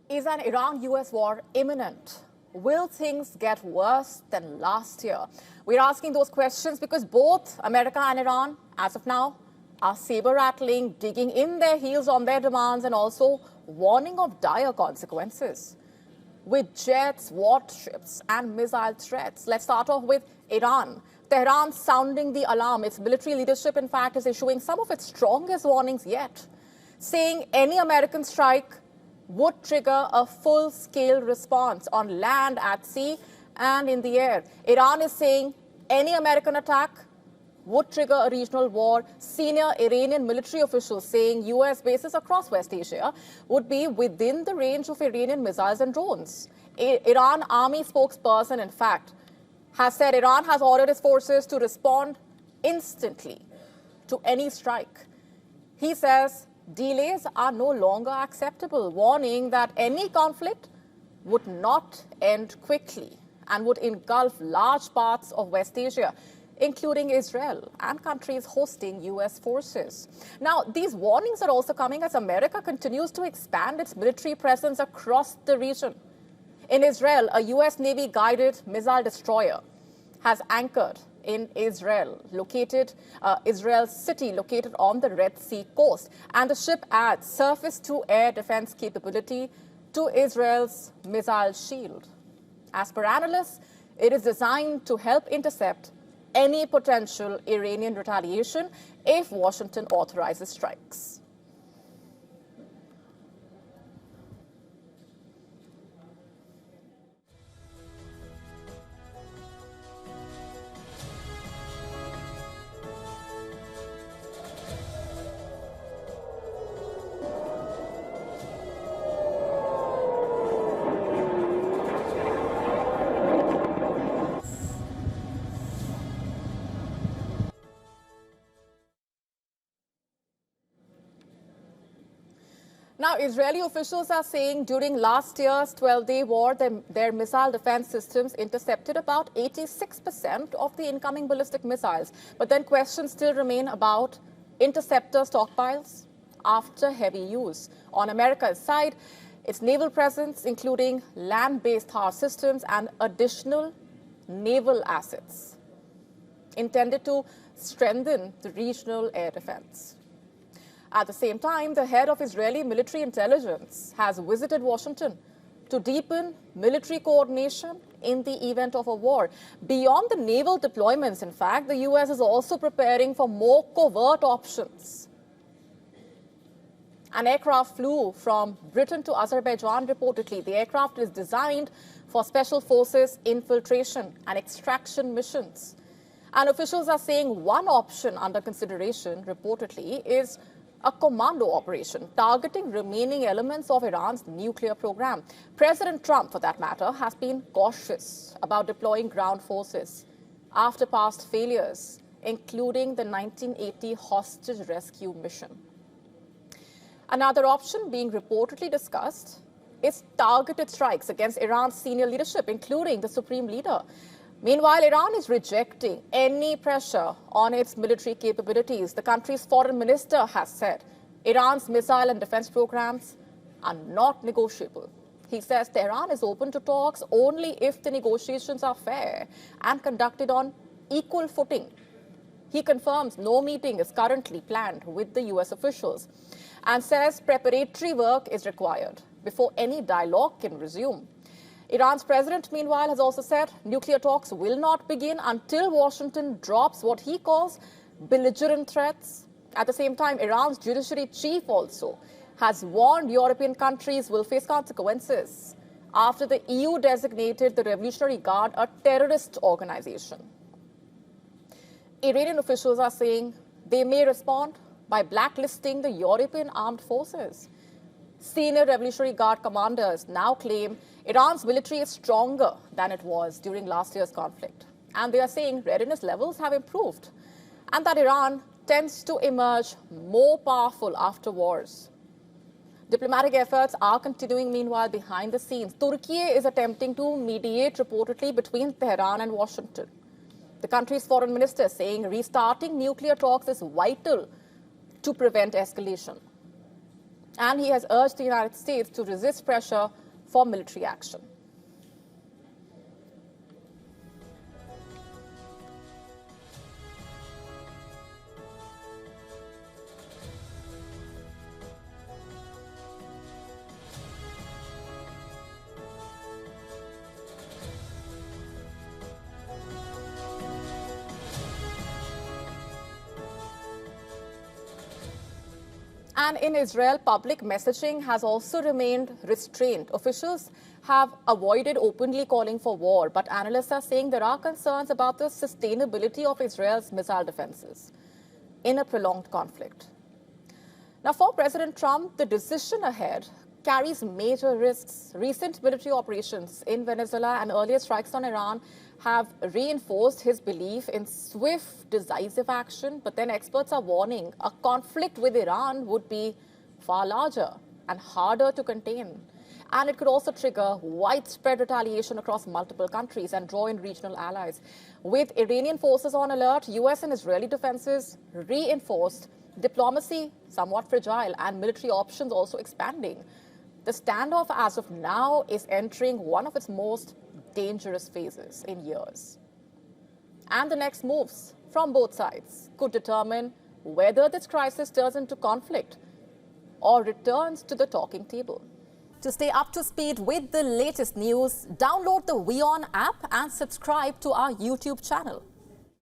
Is an Iran-US war imminent? Will things get worse than last year? We're asking those questions because both America and Iran, as of now, are saber-rattling, digging in their heels on their demands and also warning of dire consequences. With jets, warships and missile threats, let's start off with Iran. Tehran sounding the alarm. Its military leadership, in fact, is issuing some of its strongest warnings yet, saying any American strike would trigger a full-scale response on land, at sea, and in the air. Iran is saying any American attack would trigger a regional war. Senior Iranian military officials saying U.S. bases across West Asia would be within the range of Iranian missiles and drones. Iran army spokesperson, in fact, has said Iran has ordered its forces to respond instantly to any strike. He says delays are no longer acceptable, warning that any conflict would not end quickly and would engulf large parts of West Asia, including Israel and countries hosting U.S. forces. Now, these warnings are also coming as America continues to expand its military presence across the region. In Israel, a U.S. Navy-guided missile destroyer has anchored in Israel, Israel's city located on the Red Sea coast. And the ship adds surface-to-air defense capability to Israel's missile shield. As per analysts, it is designed to help intercept any potential Iranian retaliation if Washington authorizes strikes. Now, Israeli officials are saying during last year's 12-day war, their missile defense systems intercepted about 86% of the incoming ballistic missiles. But then questions still remain about interceptor stockpiles after heavy use. On America's side, its naval presence, including land-based power systems and additional naval assets, intended to strengthen the regional air defense. At the same time, the head of Israeli military intelligence has visited Washington to deepen military coordination in the event of a war. Beyond the naval deployments, in fact, the U.S. is also preparing for more covert options. An aircraft flew from Britain to Azerbaijan, reportedly. The aircraft is designed for special forces infiltration and extraction missions. And officials are saying one option under consideration, reportedly, is a commando operation targeting remaining elements of Iran's nuclear program. President Trump, for that matter, has been cautious about deploying ground forces after past failures, including the 1980 hostage rescue mission. Another option being reportedly discussed is targeted strikes against Iran's senior leadership, including the supreme leader. Meanwhile, Iran is rejecting any pressure on its military capabilities. The country's foreign minister has said Iran's missile and defense programs are not negotiable. He says Tehran is open to talks only if the negotiations are fair and conducted on equal footing. He confirms no meeting is currently planned with the U.S. officials and says preparatory work is required before any dialogue can resume. Iran's president, meanwhile, has also said nuclear talks will not begin until Washington drops what he calls belligerent threats. At the same time, Iran's judiciary chief also has warned European countries will face consequences after the EU designated the Revolutionary Guard a terrorist organization. Iranian officials are saying they may respond by blacklisting the European armed forces. Senior Revolutionary Guard commanders now claim Iran's military is stronger than it was during last year's conflict. And they are saying readiness levels have improved and that Iran tends to emerge more powerful after wars. Diplomatic efforts are continuing, meanwhile, behind the scenes. Turkey is attempting to mediate reportedly between Tehran and Washington. The country's foreign minister saying restarting nuclear talks is vital to prevent escalation. And he has urged the United States to resist pressure for military action. And in Israel, public messaging has also remained restrained. Officials have avoided openly calling for war, but analysts are saying there are concerns about the sustainability of Israel's missile defenses in a prolonged conflict. Now, for President Trump, the decision ahead carries major risks. Recent military operations in Venezuela and earlier strikes on Iran have reinforced his belief in swift, decisive action. But then experts are warning a conflict with Iran would be far larger and harder to contain. And it could also trigger widespread retaliation across multiple countries and draw in regional allies. With Iranian forces on alert, US and Israeli defenses reinforced, diplomacy somewhat fragile, and military options also expanding. The standoff as of now is entering one of its most dangerous phases in years. And the next moves from both sides could determine whether this crisis turns into conflict or returns to the talking table. To stay up to speed with the latest news, download the WION app and subscribe to our YouTube channel.